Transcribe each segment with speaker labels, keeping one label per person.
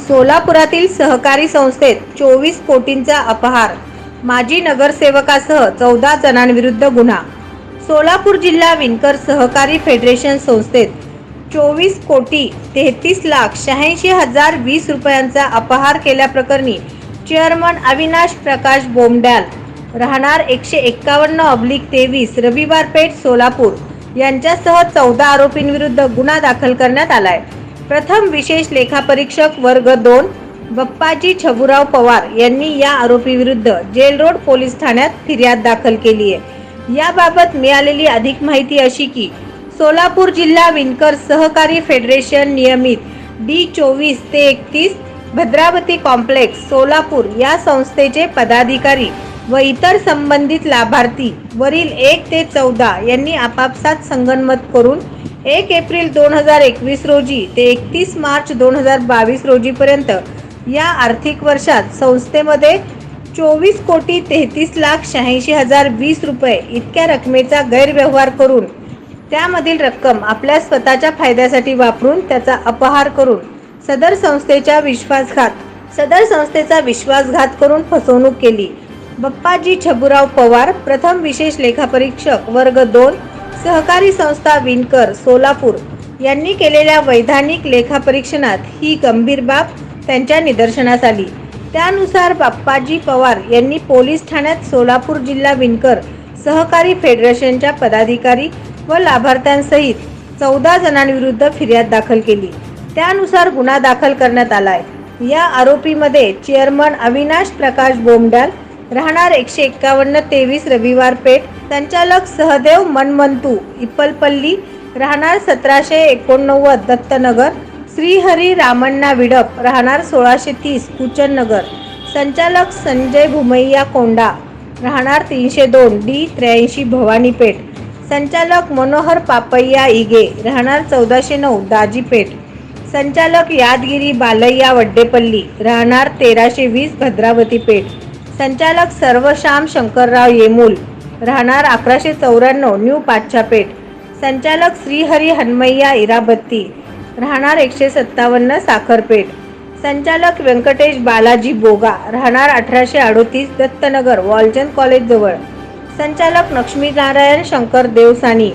Speaker 1: सोलापुरातील सहकारी संस्थेत 24 कोटींचा अपहार, माजी नगरसेवकासह 14 जणांविरुद्ध गुन्हा। सोलापूर जिल्हा विणकर सहकारी फेडरेशन संस्थेत 24 कोटी 33,86,020 रुपयांचा अपहार केल्याप्रकरणी चेअरमन अविनाश प्रकाश बोमड्याल राहणार 151/23 रविवार पेठ सोलापूर यांच्यासह 14 आरोपींविरुद्ध गुन्हा दाखल करण्यात आलाय। प्रथम विशेष लेखापरीक्षक वर्ग 2 बप्पाजी छबुराव पवार यांनी या आरोपीविरुद्ध जेल रोड पोलीस ठाण्यात फिर्याद दाखल केली आहे। याबाबत मिळालेली अधिक माहिती अशी की सोलापूर जिल्हा विणकर सहकारी फेडरेशन नियमित D24 ते 31 भद्रावती कॉम्प्लेक्स सोलापूर या संस्थेचे पदाधिकारी व इतर संबंधित लाभार्थी वरील 1 ते 14 यांनी आपापसात संगनमत करून 1 एप्रिल 2021 रोजी ते 31 मार्च 2022 रोजीपर्यंत या आर्थिक वर्षात संस्थेमध्ये 24 कोटी 33,86,020 रुपये इतक्या रकमेचा गैरव्यवहार करून त्यामधील रक्कम आपल्या स्वतःच्या फायद्यासाठी वापरून त्याचा अपहार करून सदर संस्थेचा विश्वासघात करून फसवणूक केली। बप्पाजी छबुराव पवार प्रथम विशेष लेखापरीक्षक वर्ग 2 सहकारी संस्था विणकर सोलापूर यांनी केलेल्या वैधानिक लेखापरीक्षणात ही गंभीर बाब त्यांच्या निदर्शनास आली। त्यानुसार बप्पाजी पवार यांनी पोलीस ठाण्यात सोलापूर जिल्हा विणकर सहकारी फेडरेशनच्या पदाधिकारी व लाभार्थ्यांसहित 14 जणांविरुद्ध फिर्याद दाखल केली। त्यानुसार गुन्हा दाखल करण्यात आलाय। या आरोपीमध्ये चेअरमन अविनाश प्रकाश बोमड्याल राहणार 151/23 रविवार पेठ, संचालक सहदेव मनमंतू इप्पलपल्ली राहणार 1789 दत्तनगर, श्रीहरी रामण्णा विडप राहणार 1630 कुचन नगर, संचालक संजय भुमैया कोंडा राहणार 302 D83 भवानी पेठ, संचालक मनोहर पापैया इगे राहणार 1409 दाजी पेठ, संचालक यादगिरी बालैया वड्डेपल्ली राहणार 1320 भद्रावती पेठ, संचालक सर्वश्याम शंकरराव येमूल राहणार 1194 न्यू पाच्छापेठ, संचालक श्रीहरी हनुमैया इराबत्ती राहणार 157 साखरपेठ, संचालक व्यंकटेश बालाजी बोगा राहणार 1838 दत्तनगर वालचंद कॉलेज जवळ, संचालक लक्ष्मीनारायण शंकर देवसानी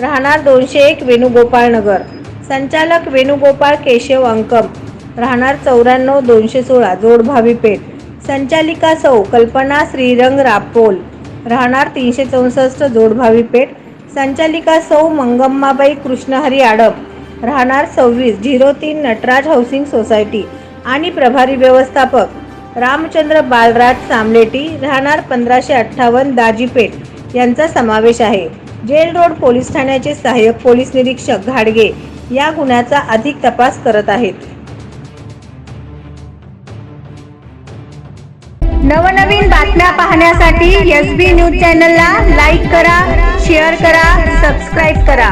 Speaker 1: राहणार 201 वेणुगोपाळ नगर, संचालक वेणुगोपाळ केशव अंकम राहणार 94 216 जोडभावी पेठ, संचालिका सौ कल्पना श्रीरंग रापोल राहणार 364 जोडभावी पेठ, संचालिका सौ मंगम्माबाई कृष्णहरी आडम राहणार 2603 नटराज हाऊसिंग सोसायटी आणि प्रभारी व्यवस्थापक रामचंद्र बालराज सामलेटी राहणार 1558 दाजी पेठ यांचा समावेश आहे। जेल रोड पोलीस ठाण्याचे सहाय्यक पोलीस निरीक्षक घाडगे या गुन्ह्याचा अधिक तपास करत आहेत। नवनवीन बातम्या पाहण्यासाठी SB न्यूज चॅनलला लाईक करा, शेअर करा, सबस्क्राईब करा।